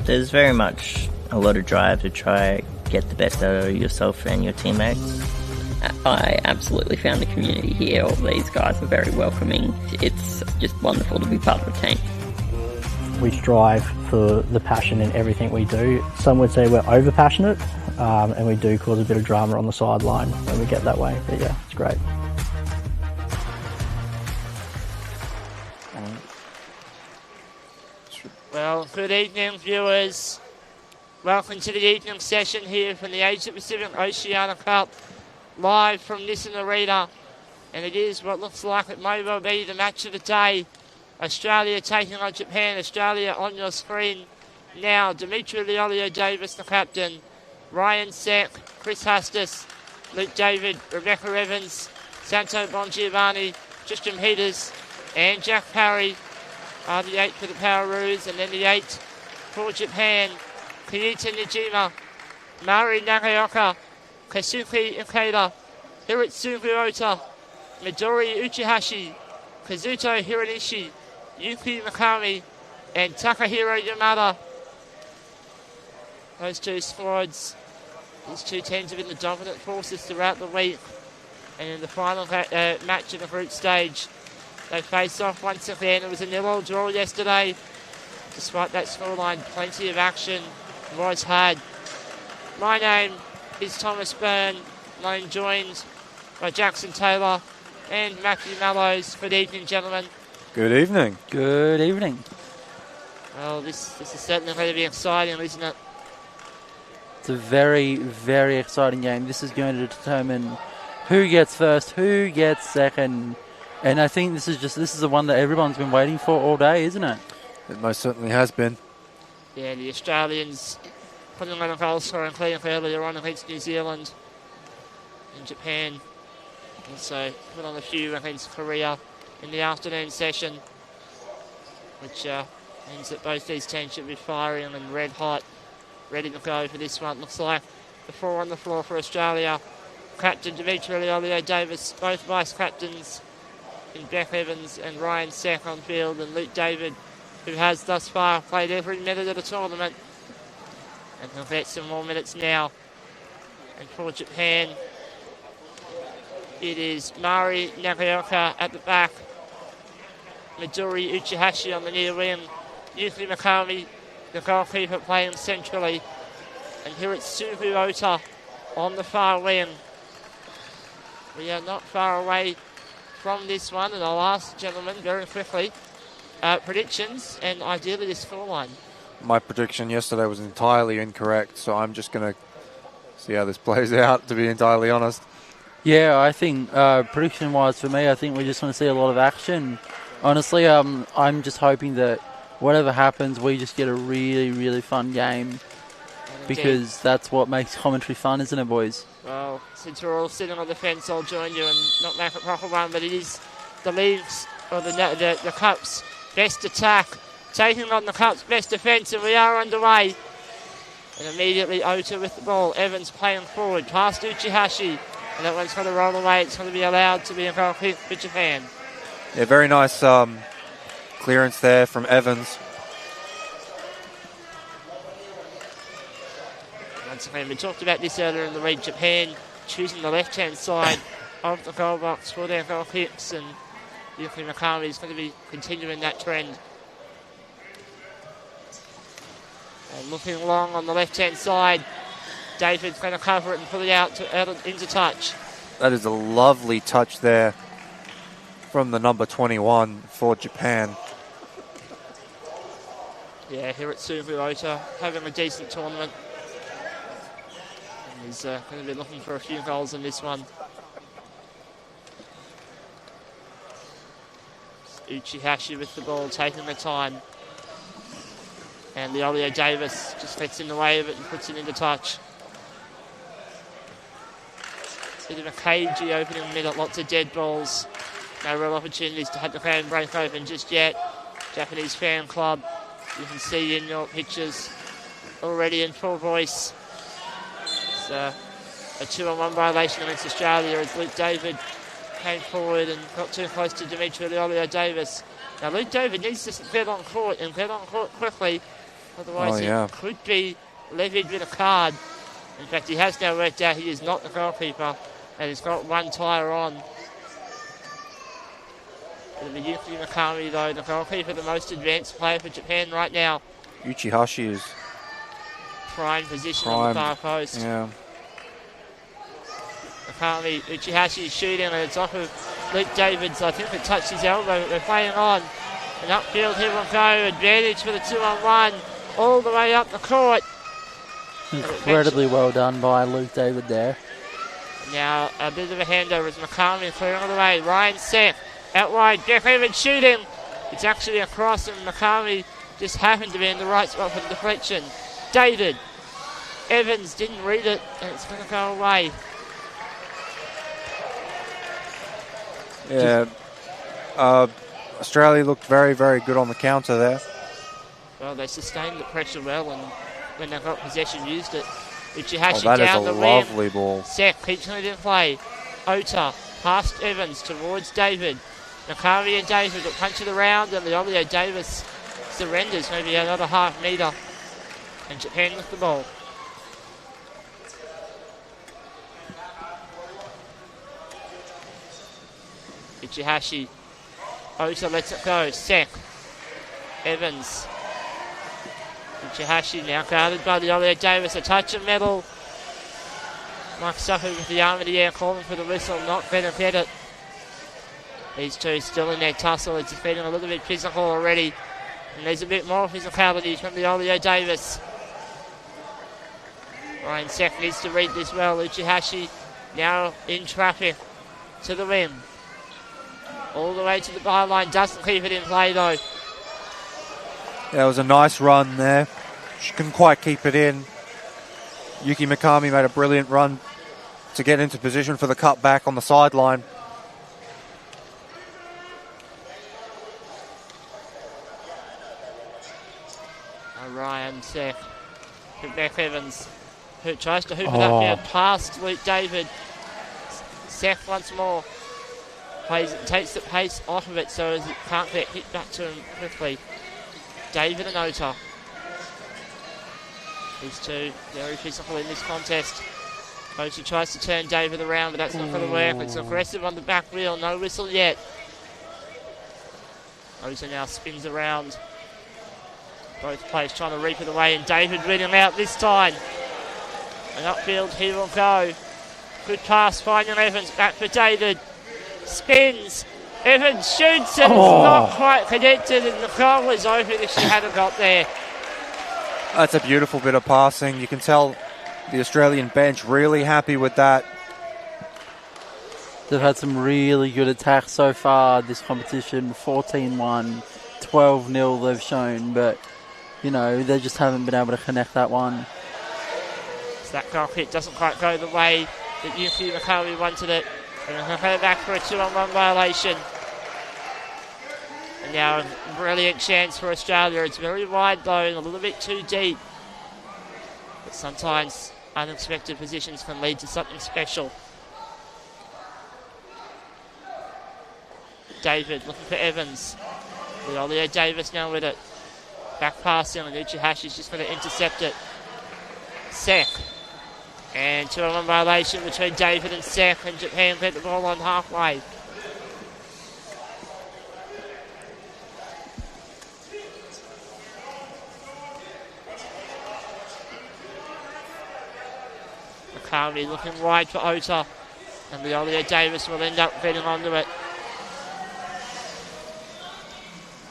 there's very much a lot of drive to try get the best out of yourself and your teammates. I absolutely found the community here. All these guys are very welcoming. It's just wonderful to be part of a team. We strive for the passion in everything we do. Some would say we're over passionate, and we do cause a bit of drama on the sideline when we get that way. But yeah, it's great. Well, good evening, viewers. Welcome to the evening session here from the Asia Pacific Oceania Cup, live from Nissan Arena. And it is what looks like it may well be the match of the day. Australia taking on Japan. Australia on your screen now. Dimitri Leolio-Davis, the captain. Ryan Seck, Chris Hustis, Luke David, Rebecca Evans, Santo Bongiovanni, Tristan Peters, and Jack Parry are the 8 for the Poweroos. And then the 8 for Japan. Kiyuta Nijima, Mari Nagaoka, Kasuki Ikeda, Hiritsugu Ota, Midori Uchihashi, Kazuto Hiranishi, Yuki Mikami, and Takahiro Yamada. Those two squads, these two teams have been the dominant forces throughout the week. And in the final match of the group stage, they face off once again. It was a 0-0 draw yesterday. Despite that scoreline, plenty of action was had. My name is Thomas Byrne. I'm joined by Jackson Taylor and Matthew Mallows. Good evening, gentlemen. Good evening. Good evening. Well, this is certainly going to be exciting, isn't it? It's a very, very exciting game. This is going to determine who gets first, who gets second. And I think this is the one that everyone's been waiting for all day, isn't it? It most certainly has been. Yeah, the Australians putting on a goal scoring clinic earlier on against New Zealand. And Japan also put on a few against Korea in the afternoon session, which means that both these teams should be firing and red hot, ready to go for this one. Looks like the 4 on the floor for Australia. Captain Dimitri Leolio-Davis, both vice captains in Beck Evans and Ryan Seck on field, and Luke David, who has thus far played every minute of the tournament. And he'll get some more minutes now. And for Japan, it is Mari Nagaoka at the back, Midori Uchihashi on the near wing, Yuki Mikami, the goalkeeper, playing centrally, and Hiritsugu Ota on the far wing. We are not far away from this one, and I'll ask the gentlemen very quickly predictions and ideally the scoreline. My prediction yesterday was entirely incorrect, so I'm just going to see how this plays out, to be entirely honest. Yeah, I think prediction-wise for me, I think we just want to see a lot of action. Honestly, I'm just hoping that whatever happens, we just get a really, really fun game, because that's what makes commentary fun, isn't it, boys? Well, since we're all sitting on the fence, I'll join you and not make a proper one, but it is the league's, or the Cup's best attack, taking on the Cup's best defence, and we are underway. And immediately Ota with the ball, Evans playing forward, past Uchihashi, and that one's going to roll away. It's going to be allowed to be a goal kick for Japan. Yeah, very nice clearance there from Evans. Once again, we talked about this earlier in the week. Japan choosing the left-hand side of the goal box for their goal kicks, and Yuki Mikami is going to be continuing that trend. And looking long on the left-hand side, David's going to cover it and pull it out into touch. That is a lovely touch there from the number 21 for Japan. Yeah, Hiritsugu Ota having a decent tournament. And he's going to be looking for a few goals in this one. Uchihashi with the ball, taking the time. And Leolio-Davis just gets in the way of it and puts it into touch. Bit of a cagey opening minute, lots of dead balls. No real opportunities to have the fan break open just yet. Japanese fan club, you can see in your pictures, already in full voice. It's a 2-on-1 violation against Australia as Luke David came forward and got too close to Dimitri Leolio-Davis. Now Luke David needs to get on court and get on court quickly. Otherwise, it could be levied with a card. In fact, he has now worked out he is not the goalkeeper, and he's got one tyre on. It'll be Yuki Mikami, though, the goalkeeper, the most advanced player for Japan right now. Uchihashi is prime position on the far post. Yeah. Mikami, Uchihashi is shooting, and it's off of Luke Davids. I think it touched his elbow, but they're playing on. And upfield, here will go. Advantage for the 2-on-1, all the way up the court. Incredibly well done by Luke David there. Now a bit of a handover as Mikami clearing all the way. Ryan Seth out wide. Jeff Evans shooting. It's actually across, and Mikami just happened to be in the right spot for the deflection. David Evans didn't read it, and it's going to go away. Yeah. Australia looked very, very good on the counter there. Well, they sustained the pressure well, and when they got possession, used it. Uchihashi that down is the a rim. lovely ball. Seth keeps it in play. Ota past Evans towards David. Nakari and David will punch it around, and the Olio Davis surrenders maybe another half metre. And Japan with the ball. Uchihashi. Ota lets it go. Seth. Evans. Uchihashi now guarded by the Olio Davis. A touch of metal. Mike Suffolk with the arm in the air, calling for the whistle. Not going to get it. These two still in their tussle. It's feeling a little bit physical already. And there's a bit more physicality from the Olio Davis. Ryan Seth needs to read this well. Uchihashi now in traffic to the rim. All the way to the byline. Doesn't keep it in play though. Yeah, it was a nice run there. She couldn't quite keep it in. Yuki Mikami made a brilliant run to get into position for the cutback on the sideline. Ryan Seth. Beck Evans, who tries to hoop it upfield past Luke David. Seth once more. Takes the pace off of it so as it can't get hit back to him quickly. David and Ota. These two very physical in this contest. Ota tries to turn David around, but that's not going to work. It's aggressive on the back wheel. No whistle yet. Ota now spins around. Both players trying to reap it away, and David winning out this time. And upfield, he will go. Good pass, finding Evans. Back for David. Spins. Evans shoots, and it's not quite connected, and the goal was open if she hadn't got there. That's a beautiful bit of passing. You can tell the Australian bench really happy with that. They've had some really good attacks so far this competition. 14-1, 12-0 they've shown, but you know, they just haven't been able to connect that one. So that goal hit doesn't quite go the way that Yuki Mikami wanted it. And he'll go back for a 2-on-1 violation. And now a brilliant chance for Australia. It's very wide though and a little bit too deep. But sometimes unexpected positions can lead to something special. David looking for Evans. With Olio Davis now with it. Back passing, and Uchihashi's just going to intercept it. Seth. And 2-on-1 violation between David and Seth, and Japan get the ball on halfway. Mikami looking wide for Ota, and the Olio Davis will end up getting onto it.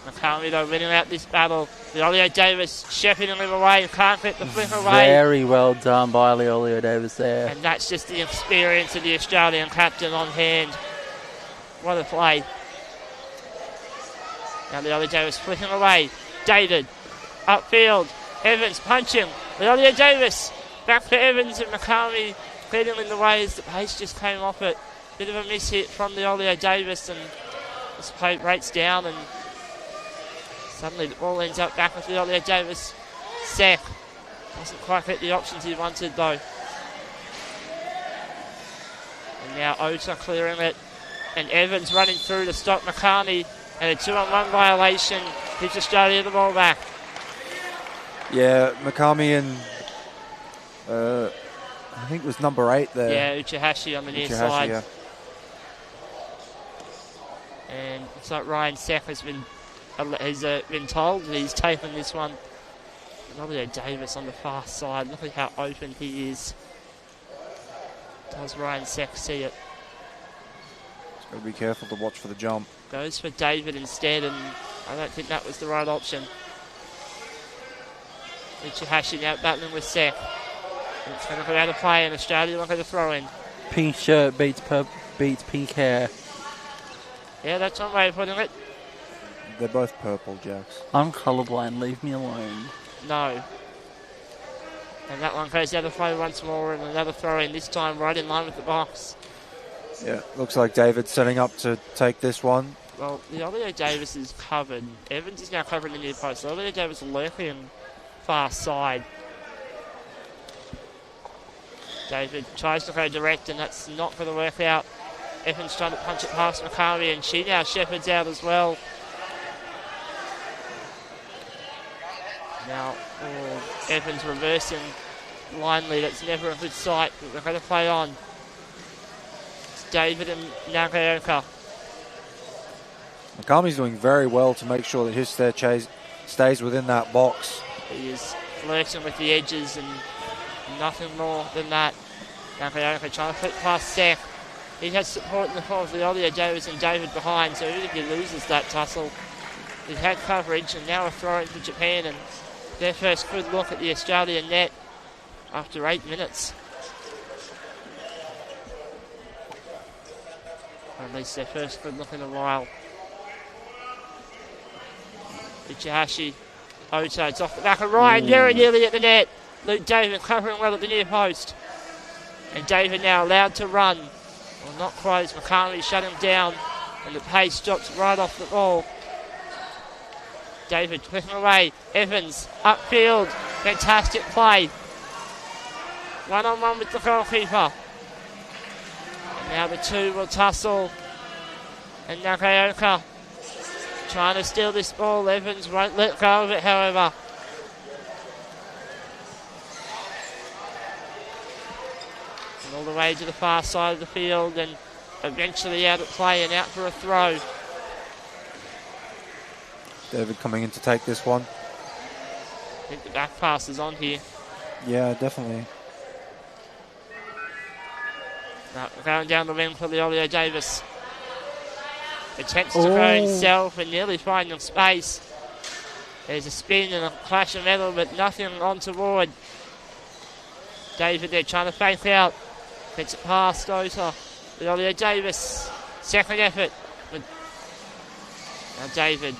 Mikami though winning out this battle. The Olio Davis shepherding him away, can't get the flick away. Very well done by Olio Davis there. And that's just the experience of the Australian captain on hand. What a play. Now the Olio Davis flicking away. David, upfield. Evans punching. The Olio Davis back for Evans, and Mikami getting in the way as the pace just came off it. Bit of a miss hit from the Olio Davis, and this play breaks down, and suddenly the ball ends up back with the Olio Davis. Seth doesn't quite get the options he wanted though. And now Ota clearing it. And Evans running through to stop Mikami. And a 2-on-1 violation gives Australia the ball back. Yeah, Makami and I think it was number 8 there. Yeah, Uchihashi on the near side. Yeah. And it's like Ryan Seth has been told that he's taken this one. Ollie Davis on the far side. Look at how open he is. Does Ryan Seth see it? Got to be careful to watch for the jump. Goes for David instead, and I don't think that was the right option. Uchihashi now battling with Seth. It's going to go out of play, and Australia look at the throw in. Pink shirt beats pink hair. Yeah, that's one way of putting it. They're both purple, Jax. I'm colourblind, leave me alone. No. And that one goes out of play once more, and another throw in, this time right in line with the box. Yeah, looks like David's setting up to take this one. Well, the Ollie Davis is covered. Evans is now covered in the near post. So Ollie Davis lurking far side. David tries to go direct, and that's not going to work out. Evans trying to punch it past Makami, and she now shepherds out as well. Now, Evans reversing blindly. That's never a good sight, but we're going to play on. It's David and Nagaoka. Makami's doing very well to make sure that his stays within that box. He is flirting with the edges and nothing more than that. Nagaoka trying to flip past Seth. He has support in the form of Leolia Davis and David behind, so even if he loses that tussle, he's had coverage, and now a throw in for Japan, and their first good look at the Australian net after 8 minutes. Or at least their first good look in a while. Uchihashi, Oto, it's off the back of Ryan, very nearly at the net. Luke David covering well at the near post. And David now allowed to run. Well, not quite as Makami shut him down, and the pace drops right off the ball. David flicking away. Evans upfield. Fantastic play. One-on-one with the goalkeeper. And now the two will tussle. And Nagaoka trying to steal this ball. Evans won't let go of it, however. And all the way to the far side of the field, and eventually out of play and out for a throw. David coming in to take this one. I think the back pass is on here. Yeah, definitely. Now, going down the wing for Leolio Davis. Attempts to go himself and nearly finding space. There's a spin and a clash of metal, but nothing untoward. David there trying to fake out. Gets it past Ota. Leolio Davis. Second effort. But now David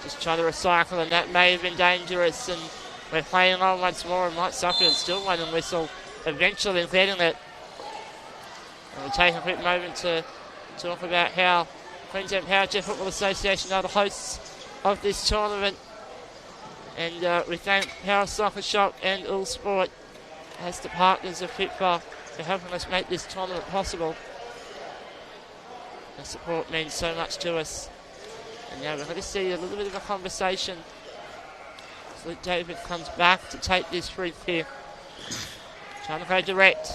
just trying to recycle, and that may have been dangerous, and we're playing on once more, and Mike Suffield still running whistle, eventually getting it. And we'll take a quick moment to talk about how Queensland Powerjet Football Association are the hosts of this tournament, and we thank Power Soccer Shop and All Sport as the partners of FITFA for helping us make this tournament possible. The support means so much to us. And now we're going to see a little bit of a conversation. So David comes back to take this free kick. Trying to go direct.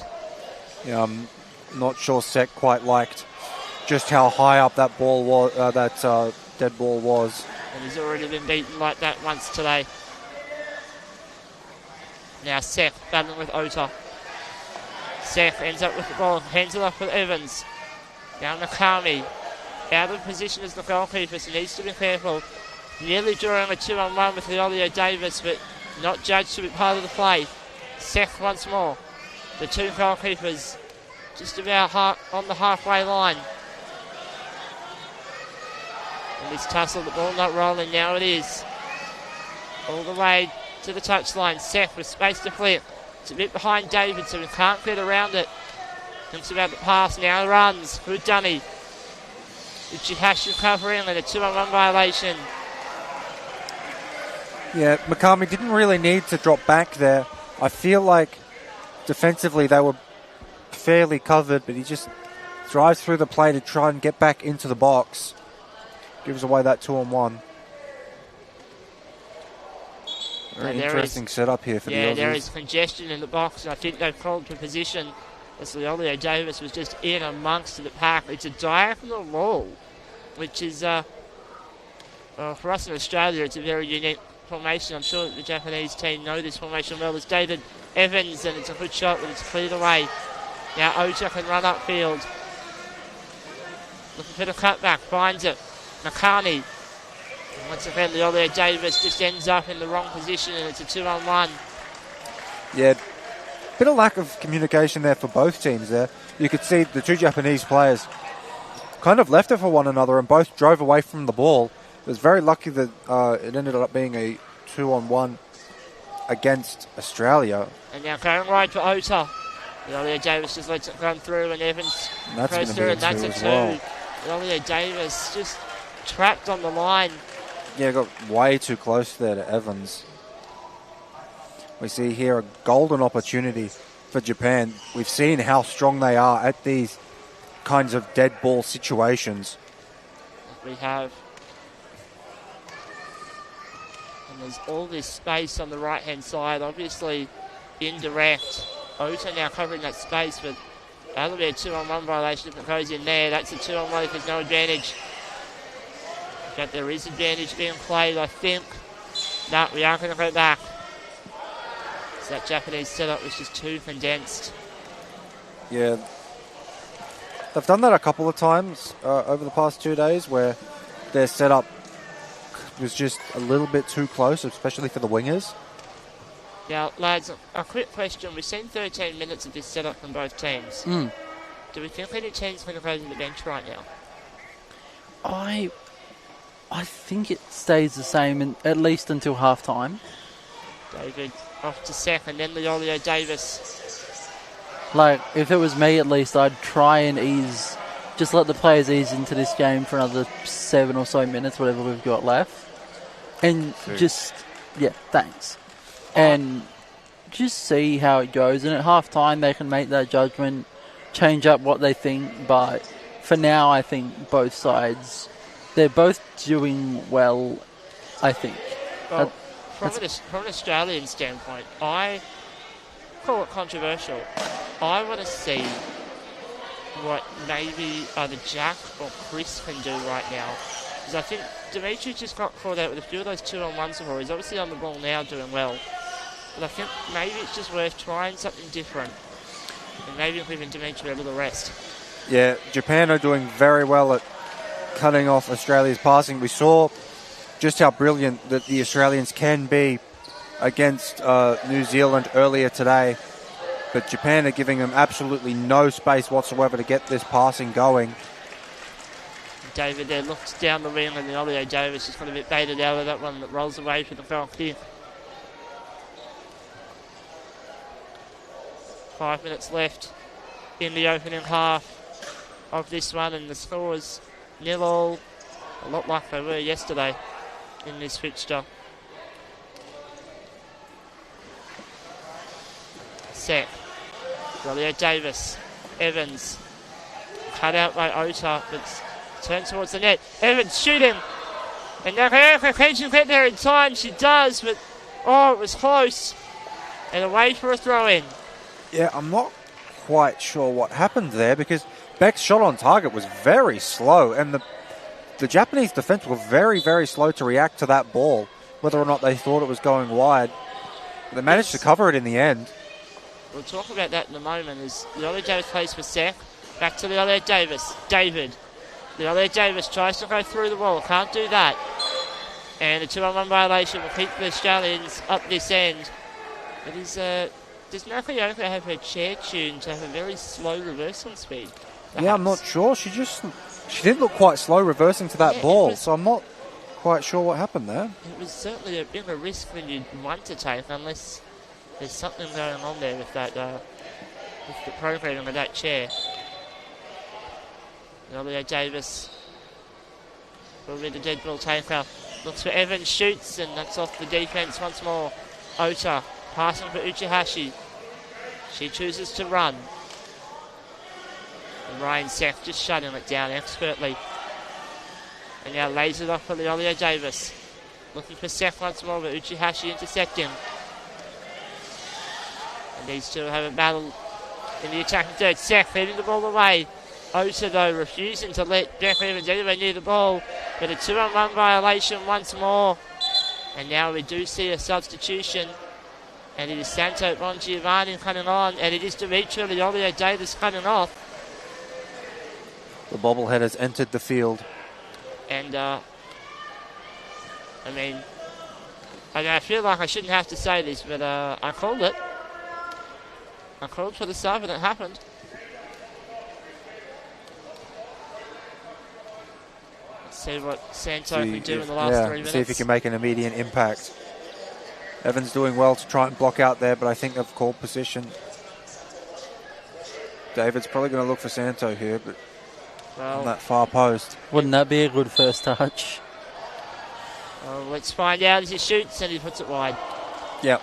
Yeah, I'm not sure Sek quite liked just how high up that ball was, that dead ball was. And he's already been beaten like that once today. Now Seth battling with Ota. Seth ends up with the ball, hands it off with Evans. Now Nakami. Out of position as the goalkeeper, so needs to be careful. Nearly drawing a 2-on-1 with Leolio Davis, but not judged to be part of the play. Seth once more. The two goalkeepers just about on the halfway line. And this tussle, the ball not rolling, now it is. All the way to the touchline. Seth with space to flip. It's a bit behind David, so he can't get around it. Thinks about the pass, now runs. Good Dunny. Uchihashi covering and a 2-on-1 violation. Yeah, Makami didn't really need to drop back there. I feel like defensively they were fairly covered, but he just drives through the play to try and get back into the box. Gives away that 2-on-1. Very interesting setup here for the Aussies. Yeah, there is congestion in the box, and I think they've called for position as Leolio Davis was just in amongst the pack. It's a diagonal wall, which is, for us in Australia, it's a very unique formation. I'm sure that the Japanese team know this formation well. It's David Evans, and it's a good shot, but it's cleared away. Now Ota can run upfield. Looking for the cutback, finds it. McCartney. Once again, Leolio Davis just ends up in the wrong position, and it's a 2-on-1. Yeah, bit of lack of communication there for both teams there. You could see the two Japanese players kind of left it for one another and both drove away from the ball. It was very lucky that it ended up being a 2-on-1 against Australia. And now going wide for Ota. Leolio Davis just lets it run through, and Evans That's going to be a 2 as well. Leolio Davis just trapped on the line. Yeah, got way too close there to Evans. We see here a golden opportunity for Japan. We've seen how strong they are at these kinds of dead ball situations. We have. And there's all this space on the right-hand side. Obviously, indirect. Ota now covering that space, but that'll be a 2-on-1 violation if it goes in there. That's a 2-on-1 if there's no advantage. But there is advantage being played, I think. No, we are going to go back. So that Japanese setup was just too condensed. Yeah. They've done that a couple of times over the past 2 days where their setup was just a little bit too close, especially for the wingers. Now, lads, a quick question. We've seen 13 minutes of this setup from both teams. Do we think any team's going to go to the bench right now? I think it stays the same at least until half-time. David off to second, then Leolio Davis. Like, if it was me at least, I'd try and just let the players ease into this game for another 7 or so minutes, whatever we've got left. And thanks. And just see how it goes. And at half-time, they can make that judgment, change up what they think. But for now, I think both sides... They're both doing well, I think. Well, from an Australian standpoint, I call it controversial. I want to see what maybe either Jack or Chris can do right now. Because I think Dimitri just got caught out with a few of those 2-on-1s before. He's obviously on the ball now doing well. But I think maybe it's just worth trying something different. And maybe giving Dimitri a little rest. Yeah, Japan are doing very well at cutting off Australia's passing. We saw just how brilliant that the Australians can be against New Zealand earlier today, but Japan are giving them absolutely no space whatsoever to get this passing going. David there looks down the wing, and Leolio Davis just got a bit baited out of that one that rolls away for the foul kick. 5 minutes left in the opening half of this one, and the scores 0-0, a lot like they were yesterday in this fixture. Set. Leolio Davis. Evans. Cut out by Ota, but turned towards the net. Evans shooting. And now can she get there in time? She does, but it was close. And away for a throw-in. Yeah, I'm not quite sure what happened there because Beck's shot on target was very slow, and the Japanese defense were very, very slow to react to that ball, whether or not they thought it was going wide. They managed to cover it in the end. We'll talk about that in a moment as Leolio Davis plays for Sek. Back to Leolio Davis. David. Leolio Davis tries to go through the wall. Can't do that. And a 2-on-1 violation will keep the Australians up this end. It is, does Nakayoko have her chair tuned to have a very slow reversing speed? Perhaps? Yeah, I'm not sure. She did look quite slow reversing to that ball, so I'm not quite sure what happened there. It was certainly a bit of a risk when you'd want to take, unless there's something going on there with that, with the programming of that chair. Leolio Davis will be the dead ball taker. Looks for Evans, shoots, and that's off the defence once more. Ota passing for Uchihashi. She chooses to run. And Ryan Seth just shutting it down expertly. And now lays it off for Leolio Davis. Looking for Seth once more, but Uchihashi intercepting. And these two have a battle in the attacking third. Seth feeding the ball away. Ota, though, refusing to let Jack Evans anywhere near the ball. But a 2-on-1 violation once more. And now we do see a substitution. And it is Santo Bongiovanni coming on. And it is Dimitri Leolio Davis coming off. The bobblehead has entered the field. And, I feel like I shouldn't have to say this, but I called it. I called for the sub and it happened. Let's see what Santo can do in the last 3 minutes. See if he can make an immediate impact. Evans doing well to try and block out there, but I think they've called position. David's probably going to look for Santo here, but on that far post. Wouldn't that be a good first touch? Let's find out as he shoots and he puts it wide. Yep.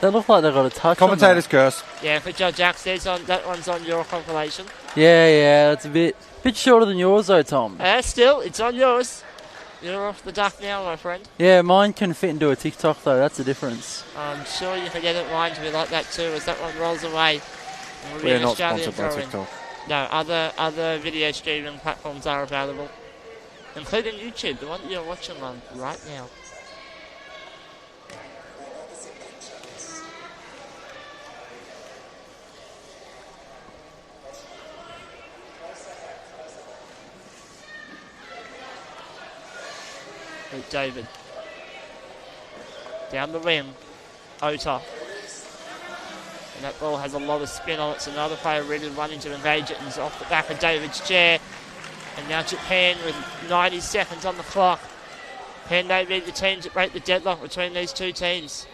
They look like they've got a touch. Commentator's curse. Yeah, for Judge Jack says that one's on your compilation. Yeah, it's a bit shorter than yours though, Tom. Still, it's on yours. You're off the duck now, my friend. Yeah, mine can fit into a TikTok though. That's the difference. I'm sure you can edit mine to be like that too, as that one rolls away. We're not sponsored by TikTok. No, other video streaming platforms are available, including YouTube, the one that you're watching on right now. With David. Down the rim. Ota. And that ball has a lot of spin on it, so another player ready to run in to engage it, and he's off the back of David's chair. And now Japan with 90 seconds on the clock. Can they be the teams that break the deadlock between these two teams?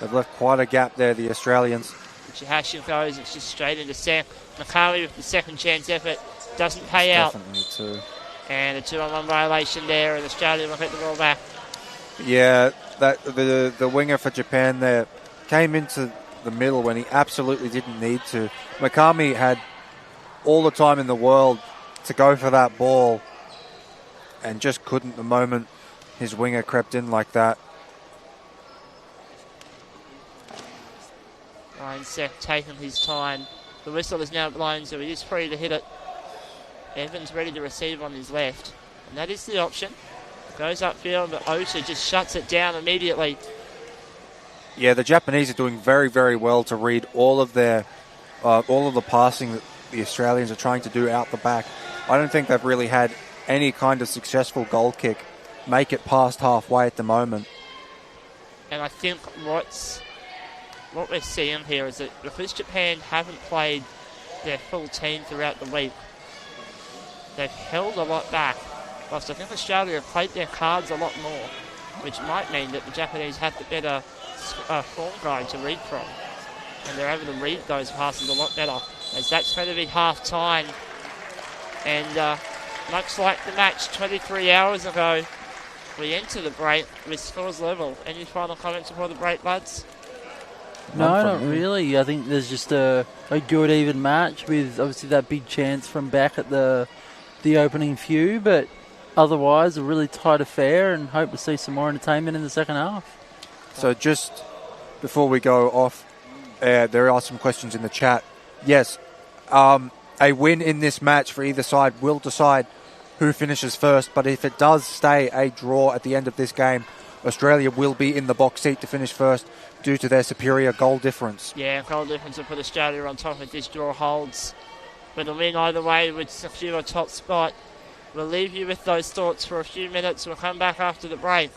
They've left quite a gap there, the Australians. Uchihashi goes, it's just straight into Sam. Makari with the second chance effort. Doesn't pay out. Definitely too. And a 2-on-1 violation there, and Australia will get the ball back. Yeah, the winger for Japan there came into the middle when he absolutely didn't need to. Makami had all the time in the world to go for that ball and just couldn't the moment his winger crept in like that. Ryan Seth taking his time. The whistle is now blown, so he is free to hit it. Evans ready to receive on his left. And that is the option. Goes upfield, but Ota just shuts it down immediately. Yeah, the Japanese are doing very, very well to read all of the passing that the Australians are trying to do out the back. I don't think they've really had any kind of successful goal kick make it past halfway at the moment. And I think what we're seeing here is that because Japan haven't played their full team throughout the week, they've held a lot back. Whilst I think Australia have played their cards a lot more, which might mean that the Japanese have the better form guide to read from. And they're able to read those passes a lot better, as that's going to be half-time. And much like the match 23 hours ago, we enter the break with scores level. Any final comments before the break, lads? No, not really. I think there's just a good even match with obviously that big chance from back at the opening few, but otherwise a really tight affair, and hope to see some more entertainment in the second half. So just before we go off, there are some questions in the chat. Yes, a win in this match for either side will decide who finishes first, but if it does stay a draw at the end of this game, Australia will be in the box seat to finish first due to their superior goal difference. Yeah, goal difference will put Australia on top if this draw holds. But a win either way would secure a top spot. We'll leave you with those thoughts for a few minutes. We'll come back after the break.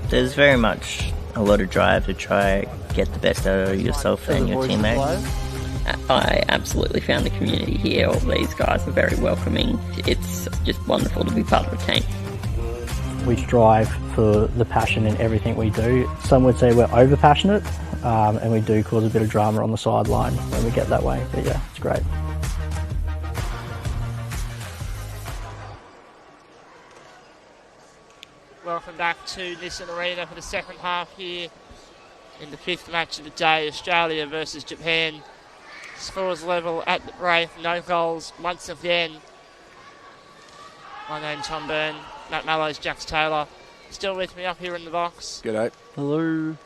There's very much a lot of drive to try get the best out of yourself and your teammates. I absolutely found the community here. All these guys are very welcoming. It's just wonderful to be part of a team. We strive for the passion in everything we do. Some would say we're over passionate, and we do cause a bit of drama on the sideline when we get that way. But yeah, it's great. Welcome back to Nissan Arena for the second half here in the fifth match of the day, Australia versus Japan. Scores level at the break, no goals once again. My name's Tom Byrne, Matt Mallows, Jax Taylor. Still with me up here in the box. G'day. Hello.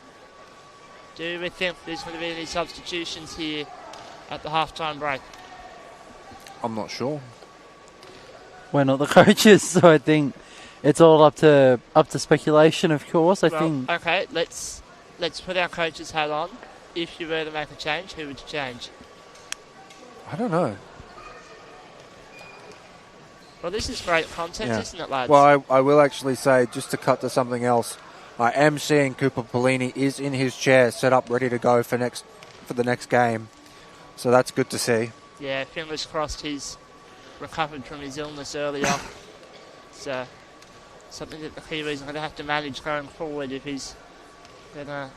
Do we think there's going to be any substitutions here at the halftime break? I'm not sure. We're not the coaches, so I think it's all up to speculation, of course. I think. Okay, let's put our coach's hat on. If you were to make a change, who would you change? I don't know. Well, this is great content, isn't it, lads? Well, I will actually say, just to cut to something else, I am seeing Cooper Pellini is in his chair, set up, ready to go for the next game. So that's good to see. Yeah, fingers crossed he's recovered from his illness earlier. It's something that the Kiwis are going to have to manage going forward if he's going to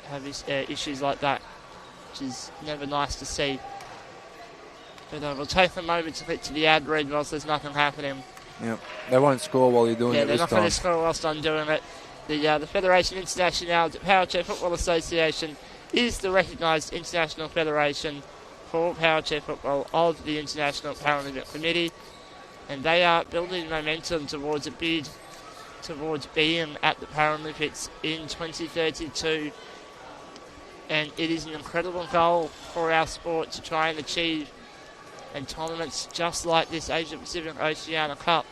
have his, issues like that, which is never nice to see. But we'll take a moment to get to the ad read whilst there's nothing happening. Yep. They won't score while you're doing it they're this not time. going to score whilst I'm doing it. The Federation Internationale de Powerchair Football Association is the recognised international federation for powerchair football of the International Paralympic Committee, and they are building momentum towards a bid towards being at the Paralympics in 2032. And it is an incredible goal for our sport to try and achieve. And tournaments just like this Asia Pacific Oceania Cup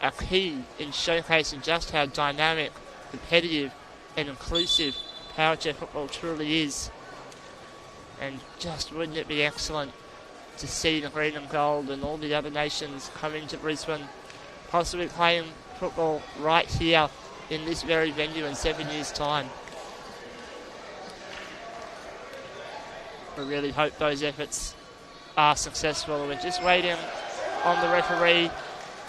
are key in showcasing just how dynamic, competitive and inclusive powerchair football truly is. And just wouldn't it be excellent to see the green and gold and all the other nations come into Brisbane, possibly playing football right here in this very venue in 7 years' time. We really hope those efforts are successful. We're just waiting on the referee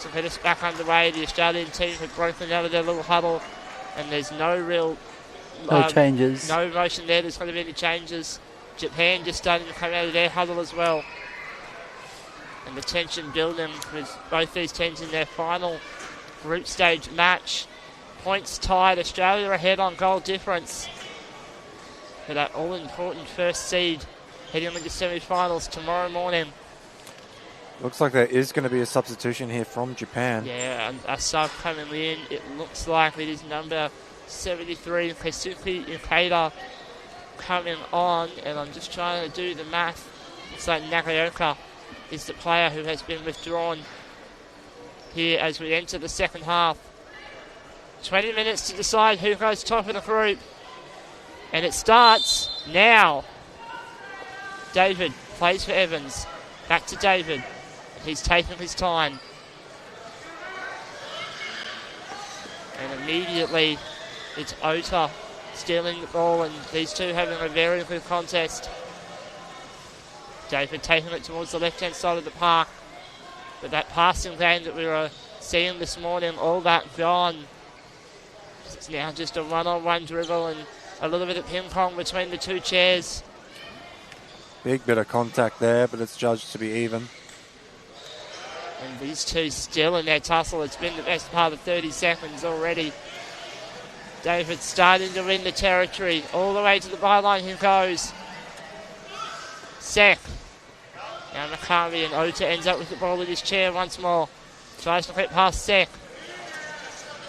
to get us back underway. The Australian team have broken out of their little huddle, and there's no real changes. No motion there. There's going to be any changes. Japan just starting to come out of their huddle as well, and the tension building with both these teams in their final group stage match. Points tied. Australia ahead on goal difference for that all-important first seed heading into semi-finals tomorrow morning. Looks like there is going to be a substitution here from Japan. Yeah, and a sub coming in. It looks like it is number 73, Keisuke Ikeda, coming on. And I'm just trying to do the math. Looks like Nagaoka is the player who has been withdrawn here as we enter the second half. 20 minutes to decide who goes top of the group. And it starts now. David plays for Evans. Back to David. He's taking his time. And immediately it's Ota stealing the ball, and these two having a very good contest. David taking it towards the left-hand side of the park. But that passing game that we were seeing this morning, all that gone. It's now just a one-on-one dribble and a little bit of ping-pong between the two chairs. Big bit of contact there, but it's judged to be even. And these two still in their tussle. It's been the best part of 30 seconds already. David starting to win the territory. All the way to the byline he goes. Sek. Now Makari and Ota ends up with the ball in his chair once more. Tries to get past Sek.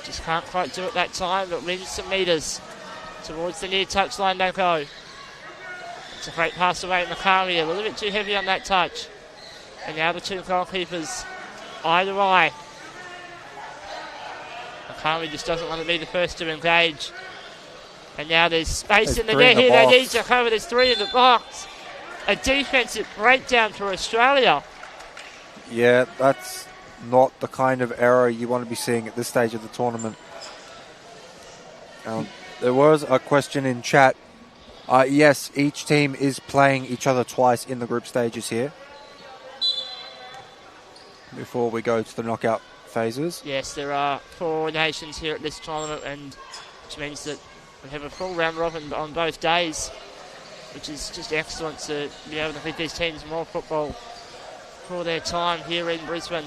Just can't quite do it that time, but wins some metres. Towards the near touchline they go. It's a great pass away, Makari, a little bit too heavy on that touch. And now the two goalkeepers, eye to eye. Makari just doesn't want to be the first to engage. And now there's space in the net here. They need to cover. There's three in the box. A defensive breakdown for Australia. Yeah, that's not the kind of error you want to be seeing at this stage of the tournament. There was a question in chat. Yes, each team is playing each other twice in the group stages here before we go to the knockout phases. Yes, there are 4 nations here at this tournament, and which means that we have a full round robin on both days, which is just excellent to be able to give these teams more football for their time here in Brisbane.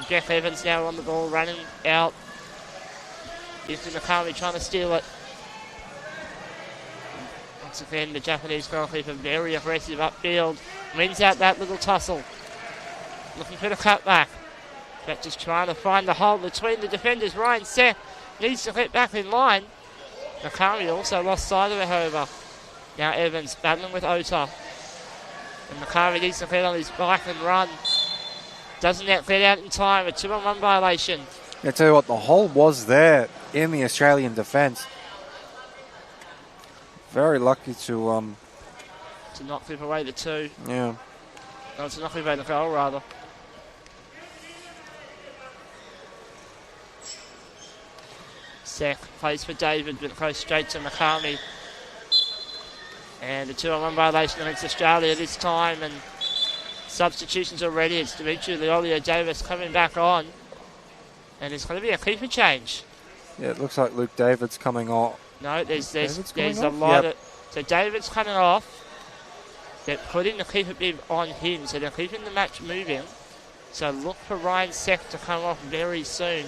Jeff Evans now on the ball, running out. Ethan Nakami trying to steal it. Once again, the Japanese goalkeeper very aggressive upfield. Wins out that little tussle. Looking for the cutback. But just trying to find the hole between the defenders. Ryan Seth needs to get back in line. Nakami also lost sight of it, however. Now Evans battling with Ota. And Nakami needs to get on his bike and run. Doesn't get out in time. A 2-on-1 violation. I tell you what, the hole was there in the Australian defence. Very lucky to not flip away the 2. Yeah. No, to not flip away the goal, rather. Sek plays for David, but it goes straight to Nakami. And a 2-on-1 violation against Australia this time, and substitutions already. It's Dimitri Leolio Davis coming back on. And it's going to be a keeper change. Yeah, it looks like Luke David's coming off. No, there's a lot of... So David's coming off. They're putting the keeper bib on him, so they're keeping the match moving. So look for Ryan Sek to come off very soon.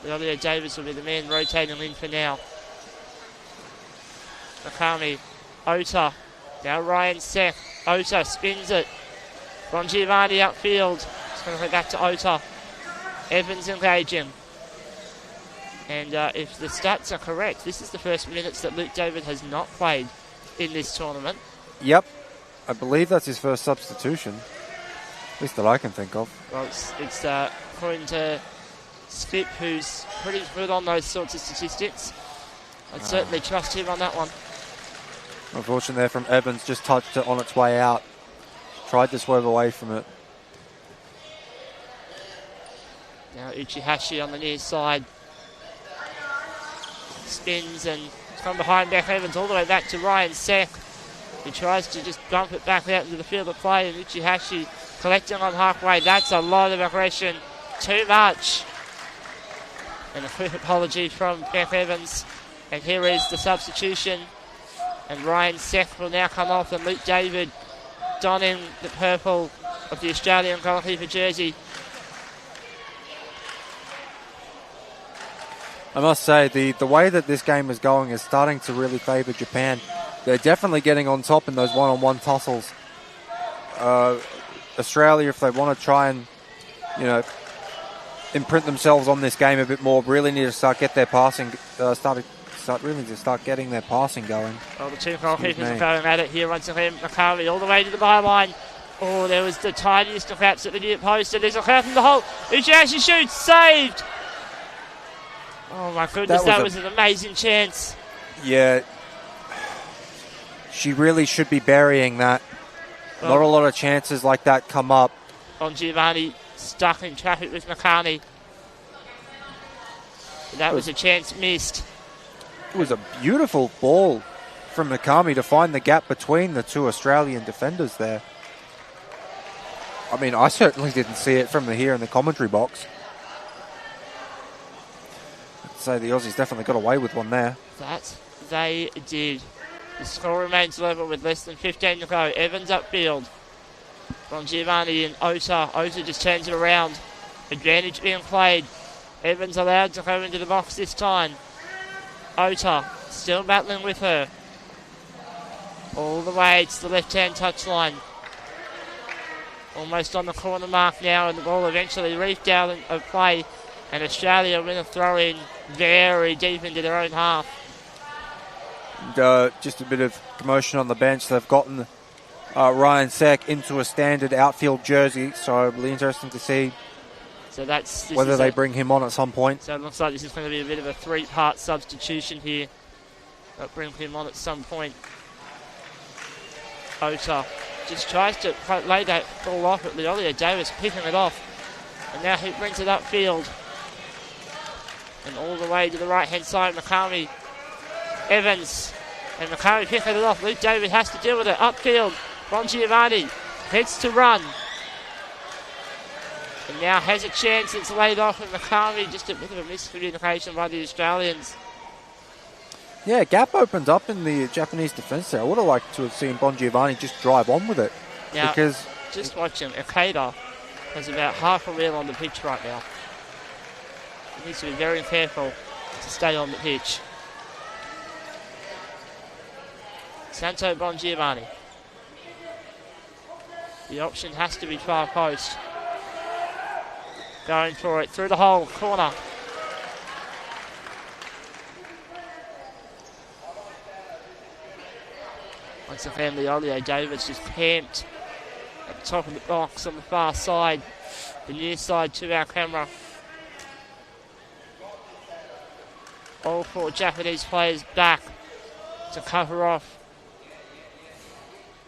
Leolio Davis will be the man rotating in for now. Nakami, Ota. Now Ryan Sek. Ota spins it. Ron Giovanni upfield. It's going to go back to Ota. Evans engaging. And if the stats are correct, this is the first minutes that Luke David has not played in this tournament. Yep. I believe that's his first substitution. At least that I can think of. Well, it's according to Skip, who's pretty good on those sorts of statistics. I'd certainly trust him on that one. Unfortunately there from Evans, just touched it on its way out. Tried to swerve away from it. Now Uchihashi on the near side. Spins and from behind back Evans all the way back to Ryan Sek. He tries to just bump it back out into the field of play, and Uchihashi collecting on halfway. That's a lot of aggression. Too much. And a quick apology from Beck Evans. And here is the substitution. And Ryan Sek will now come off, and Luke David donning the purple of the Australian goalkeeper jersey. I must say, the way that this game is going is starting to really favour Japan. They're definitely getting on top in those one-on-one tussles. Australia, if they want to try and, imprint themselves on this game a bit more, really need to start getting their passing going. Well, the two goalkeepers are going at it here once again. Makari all the way to the byline. Oh, there was the tiniest of gaps at the near post, and there's a crowd from the hole. Uchihashi shoots, saved. Oh my goodness, that was an amazing chance. Yeah. She really should be burying that. Not a lot of chances like that come up. On Giovanni, stuck in traffic with Makani. That was a chance missed. It was a beautiful ball from Nakami to find the gap between the two Australian defenders there. I mean, I certainly didn't see it from here in the commentary box. I'd say the Aussies definitely got away with one there. That they did. The score remains level with less than 15 to go. Evans upfield from Giovanni and Ota. Ota just turns it around. Advantage being played. Evans allowed to go into the box this time. Ota still battling with her. All the way to the left-hand touchline. Almost on the corner mark now, and the ball eventually reefed out of play. And Australia win a throw-in very deep into their own half. And, just a bit of commotion on the bench. They've gotten Ryan Sek into a standard outfield jersey, so it'll be interesting to see whether they bring him on at some point. So it looks like this is going to be a bit of a three-part substitution here. They'll bring him on at some point. Ota just tries to lay that ball off at Leolio Davis, picking it off. And now he brings it upfield. And all the way to the right-hand side, McCarmy. Evans. And McCarmy picking it off. Luke David has to deal with it. Upfield. Bongiovanni heads to run. And now has a chance. It's laid off with McCarmy. Just a bit of a miscommunication by the Australians. Yeah, gap opened up in the Japanese defence there. I would have liked to have seen Bongiovanni just drive on with it. Now, because just watch him. Ikeda has about half a reel on the pitch right now. He needs to be very careful to stay on the pitch. Santo Bongiovanni. The option has to be far post. Going for it through the hole, corner. Once again, Leolio Davis just camped at the top of the box on the far side, the near side to our camera. All 4 Japanese players back to cover off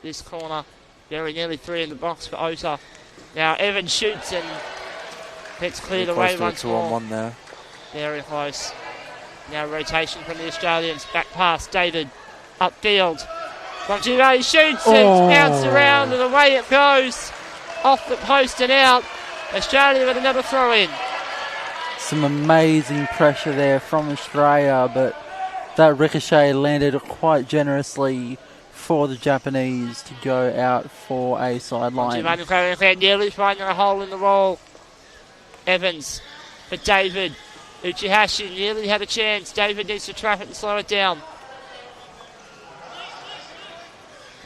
this corner. Very nearly 3 in the box for Ota. Now Evans shoots and gets cleared away once more. 2-on-1 there. Very close. Now rotation from the Australians. Back pass, David. Upfield. Bongiovanni shoots and it's bounced around and away it goes. Off the post and out. Australia with another throw in. Some amazing pressure there from Australia, but that ricochet landed quite generously for the Japanese to go out for a sideline. Bongiovanni nearly finding a hole in the wall. Evans for David. Uchihashi nearly had a chance. David needs to trap it and slow it down.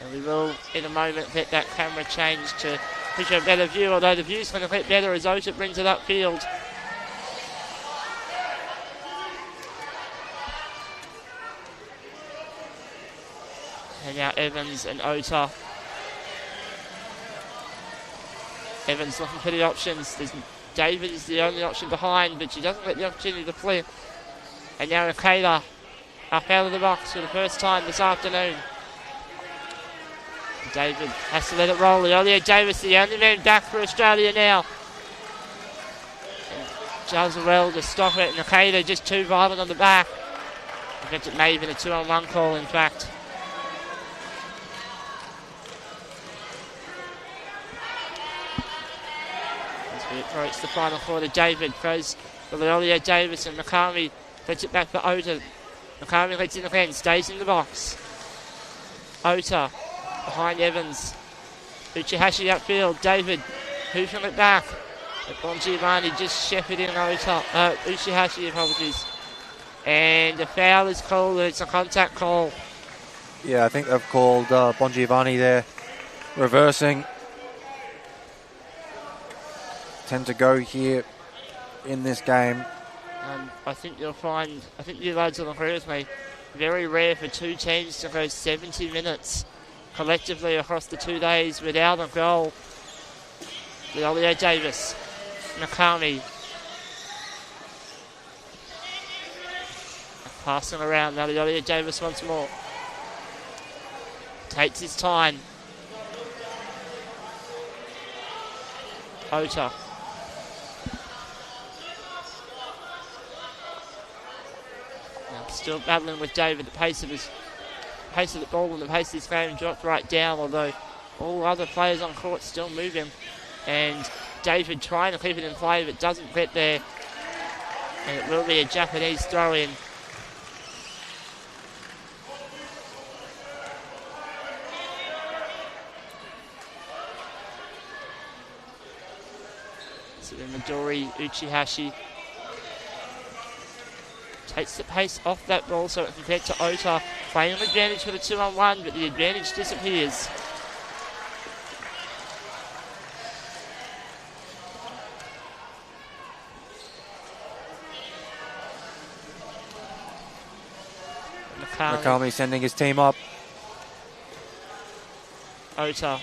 And we will, in a moment, get that camera changed to push a better view, although the view's going to get better as Ota brings it upfield. And now Evans and Ota. Evans looking for the options. David is the only option behind, but she doesn't get the opportunity to flip. And now Ikeda up out of the box for the first time this afternoon. David has to let it roll. Leolio Davis, the only man back for Australia now. And does well to stop it. And Ikeda just too violent on the back. I bet it may have been a 2-on-1 call, in fact. As we approach the final quarter, David throws for Leolio Davis and McCarmy lets it back for Ota. McCarmy lets it again, stays in the box. Ota behind Evans. Uchihashi upfield. David hoofing it back. But Bongiovanni just shepherding Ota. Uchihashi, apologies. And the foul is called. It's a contact call. Yeah, I think they've called Bongiovanni there. Reversing. Tend to go here in this game. I think you'll find, I think you lads will agree with me, very rare for 2 teams to go 70 minutes collectively across the 2 days without a goal. Leolio Davis, McCarmy. Passing around now, Leolio Davis once more. Takes his time. Ota. Still battling with David. The pace of the ball and the pace of this game dropped right down, although all other players on court still moving. And David trying to keep it in play but doesn't get there. And it will be a Japanese throw in. So then Midori Uchihashi takes the pace off that ball so it can get to Ota. Playing an advantage for the 2-on-1, but the advantage disappears. McCarmy sending his team up. Ota. A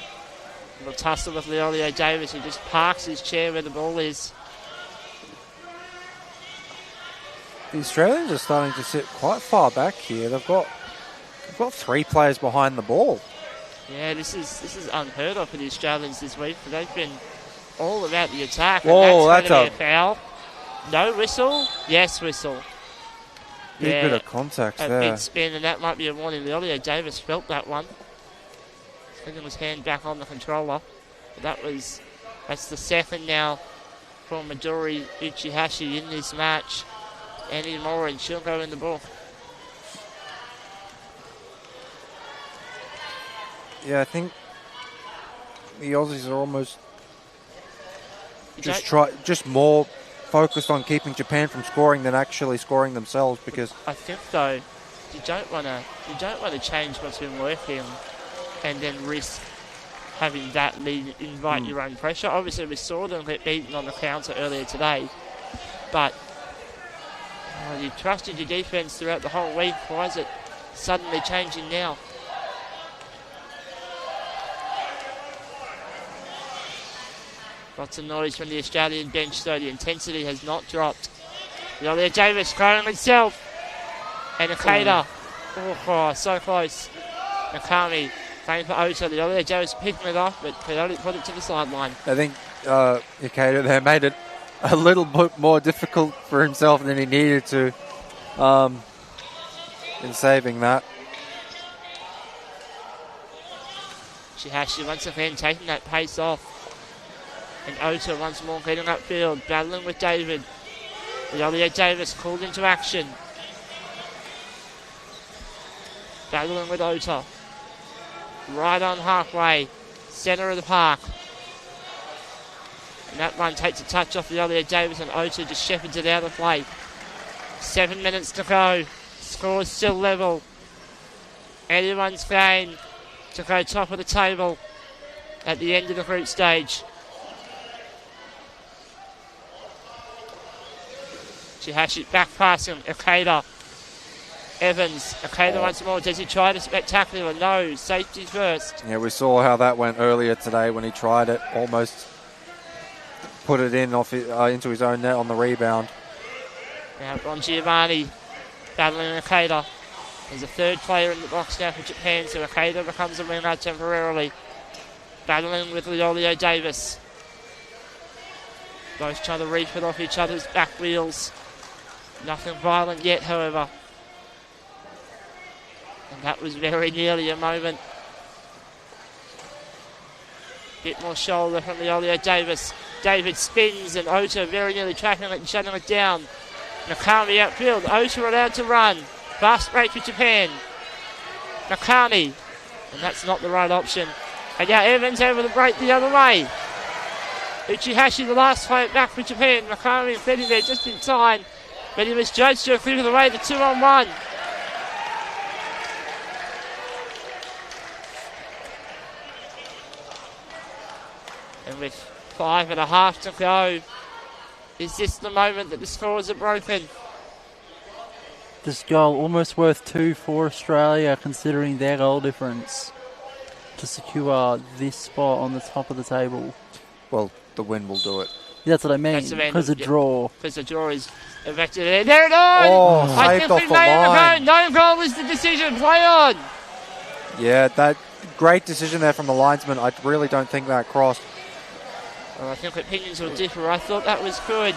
little tussle with Leolio Davis, who just parks his chair where the ball is. The Australians are starting to sit quite far back here. They've got 3 players behind the ball. Yeah, this is unheard of for the Australians this week. They've been all about the attack. Whoa, and that's that's going to be a foul. No whistle? Yes, whistle. Big bit of contact a there. big spin, and that might be a warning. Leolio Davis felt that one. Swinging his hand back on the controller. But that's the second now for Midori Uchihashi in this match. Any more and she'll go in the book. Yeah, I think the Aussies are almost just more focused on keeping Japan from scoring than actually scoring themselves, because I think though you don't want to change what's been working and then risk having that invite your own pressure. Obviously we saw them get beaten on the counter earlier today, but you trusted your defence throughout the whole week. Why is it suddenly changing now? Lots of noise from the Australian bench though. The intensity has not dropped. Leolio Davis throwing himself. And Ikeda. Oh, so close. Nakami playing for Ota. Leolio Davis picking it off, but could only put it to the sideline. I think Ikeda there made it a little bit more difficult for himself than he needed to in saving that. Uchihashi once again taking that pace off. And Ota once more getting upfield, battling with David. Leolio Davis called into action. Battling with Ota. Right on halfway, centre of the park. And that one takes a touch off Leolio Davis, and Ota just shepherds it out of play. 7 minutes to go. Score's still level. Anyone's game to go top of the table at the end of the group stage. Uchihashi back passing, Ikeda. Evans, Ikeda once more. Does he try the spectacular? No, safety first. Yeah, we saw how that went earlier today when he tried it, almost put it in into his own net on the rebound. Now Ron Giovanni battling Ikeda. There's a third player in the box now for Japan, so Ikeda becomes a winner temporarily. Battling with Leolio Davis. Both trying to reef it off each other's back wheels. Nothing violent yet, however. And that was very nearly a moment. Bit more shoulder from Leolio Davis. David spins and Ota very nearly tracking it and shutting it down. Nakami outfield. Ota allowed to run. Fast break for Japan. Nakani. And that's not the right option. And now Evans over the break the other way. Uchihashi, the last player back for Japan. Nakami fitting there just in time. But he was judged to clear the way to 2-on-1. And with 5.5 to go, is this the moment that the scores are broken? This goal almost worth 2 for Australia, considering their goal difference, to secure this spot on the top of the table. Well, the win will do it. That's what I mean, because a draw. Because the draw is effective. There it is! Oh, I saved think off we the made line. it. No goal is the decision. Play on! Yeah, that great decision there from the linesman. I really don't think that crossed. Well, I think opinions will differ. I thought that was good.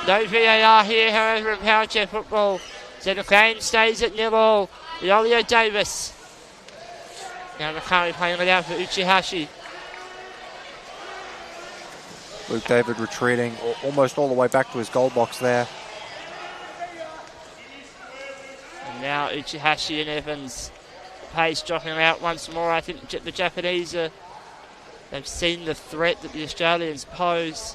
No VAR here, however, in Power Chair football. So the game stays at 0-0. Leolio Davis. Now Nakami playing it out for Uchihashi. Luke David retreating almost all the way back to his goal box there. And now Uchihashi and Evans. Pace dropping out once more. I think the Japanese they've seen the threat that the Australians pose.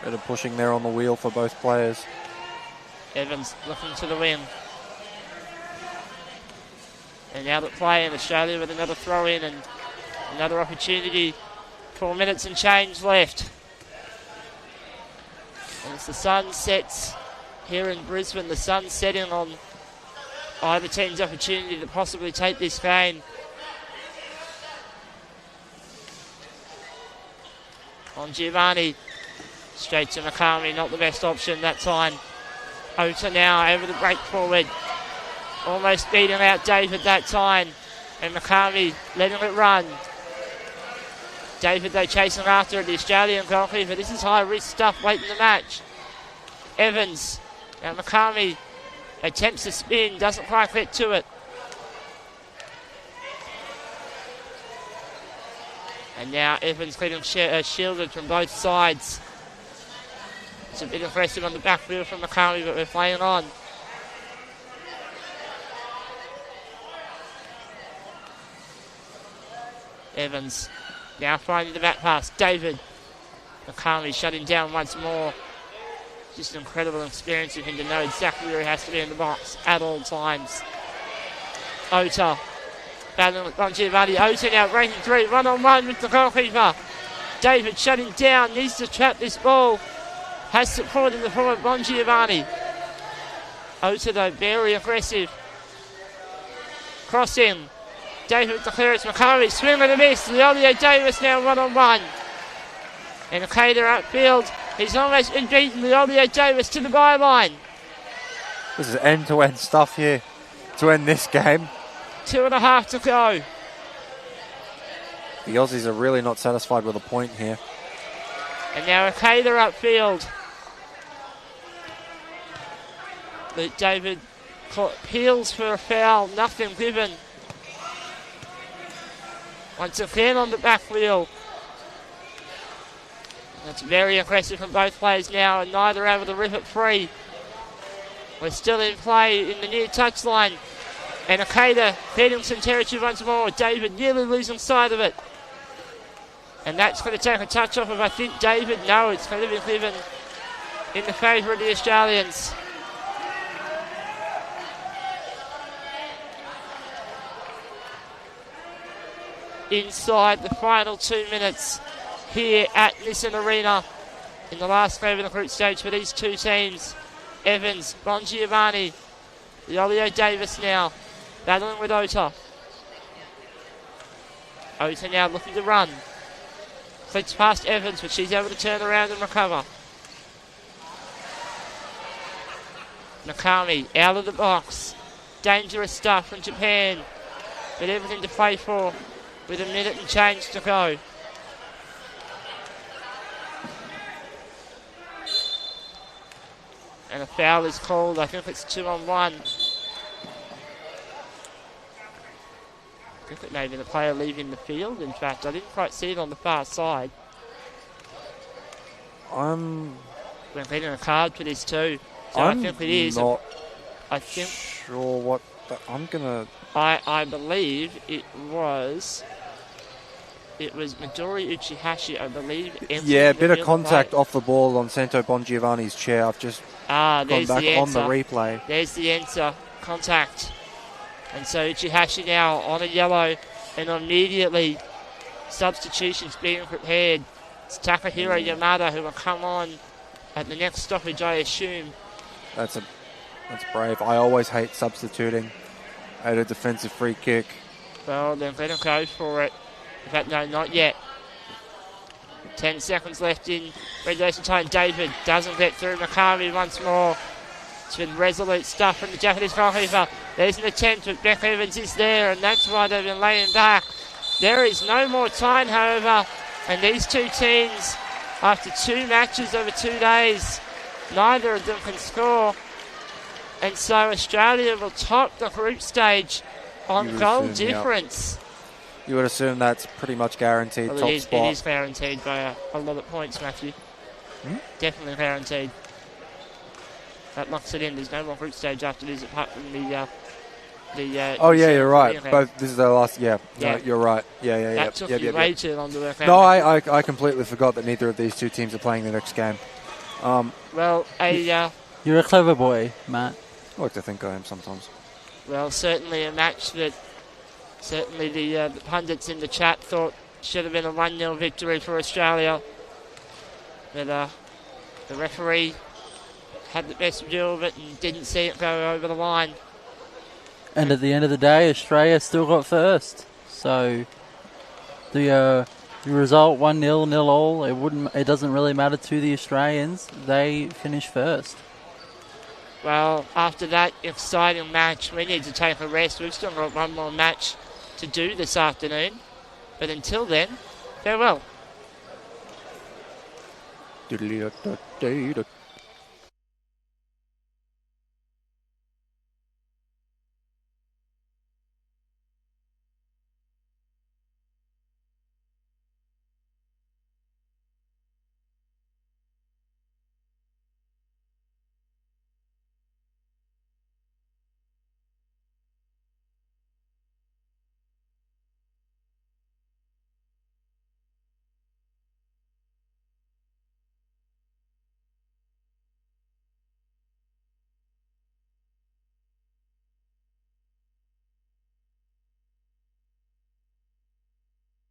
Bit of pushing there on the wheel for both players. Evans looking to the wing. And now the play in Australia with another throw in and another opportunity. 4 minutes and change left. And as the sun sets here in Brisbane, the sun setting on either team's opportunity to possibly take this game. On Giovanni. Straight to Nakami, not the best option that time. Ota now over the break forward. Almost beating out David that time. And Nakami letting it run. David, though, chasing after the Australian goalkeeper. This is high-risk stuff late in the match. Evans. Now McCartney attempts to spin, doesn't quite get to it. And now Evans getting shielded from both sides. It's a bit aggressive on the backfield from McCartney, but we're playing on. Evans now finding the back pass. David. McCartney shutting down once more. Just an incredible experience of him to know exactly where he has to be in the box at all times. Ota battling with Bongiovanni. Ota now breaking through, 1-on-1 with the goalkeeper. David shutting down, needs to trap this ball. Has support in the form of Bongiovanni. Ota, though, very aggressive. Crossing. David with the clearance. McCartney swing and a miss. Leolio Davis now 1-on-1. And Akeda outfield. He's almost been beaten. Leolio Davis to the byline. This is end-to-end stuff here to end this game. 2.5 to go. The Aussies are really not satisfied with a point here. And now Akeda upfield. David peels for a foul. Nothing given. Once again on the back wheel. That's very aggressive from both players now, and neither able to rip it free. We're still in play in the near touchline. And Akeda feeding some territory once more. David nearly losing sight of it. And that's going to take a touch off of, I think, David. No, it's going to be given in the favour of the Australians. Inside the final 2 minutes here at Nissan Arena in the last game of the group stage for these two teams. Evans, Bongiovanni, Leolio Davis now battling with Ota. Ota now looking to run. Flicks past Evans, but she's able to turn around and recover. Nakami out of the box. Dangerous stuff from Japan. But everything to play for with a minute and change to go. And a foul is called. I think it's 2-on-1. I think it may be the player leaving the field. In fact, I didn't quite see it on the far side. We're getting a card for this too. So I think it is. I think sure what. I'm gonna. I believe it was Midori Uchihashi, I believe. Yeah, a bit of contact off the ball on Sento Bongiovanni's chair. I've just gone back on the replay. There's the answer. Contact. And so Uchihashi now on a yellow, and immediately substitutions being prepared. It's Takahiro Yamada who will come on at the next stoppage, I assume. That's brave. I always hate substituting at a defensive free kick. Well, they're going to go for it. In fact, no, not yet. 10 seconds left in regulation time. David doesn't get through. Makami once more. It's been resolute stuff from the Japanese goalkeeper. There's an attempt, but Beck Evans is there, and that's why they've been laying back. There is no more time, however, and these two teams, after 2 matches over 2 days, neither of them can score. And so Australia will top the group stage on goal difference. You would assume that's pretty much guaranteed top spot. It is guaranteed by a lot of points, Matthew. Definitely guaranteed. That locks it in. There's no more group stage after this, apart from the oh yeah, you're right. Both. This is their last. Yeah, no, you're right. Yeah. That took you way too long to work out. No, I completely forgot that neither of these two teams are playing the next game. Well, you're a clever boy, Matt. I like to think I am sometimes. Well, certainly a match that certainly the pundits in the chat thought should have been a 1-0 victory for Australia. But the referee had the best view of it and didn't see it go over the line. And at the end of the day, Australia still got first. So the result 1-0, 0-all. It doesn't really matter to the Australians. They finished first. Well, after that exciting match, we need to take a rest. We've still got one more match to do this afternoon. But until then, farewell. Doodly-doo-doo-doo-doo.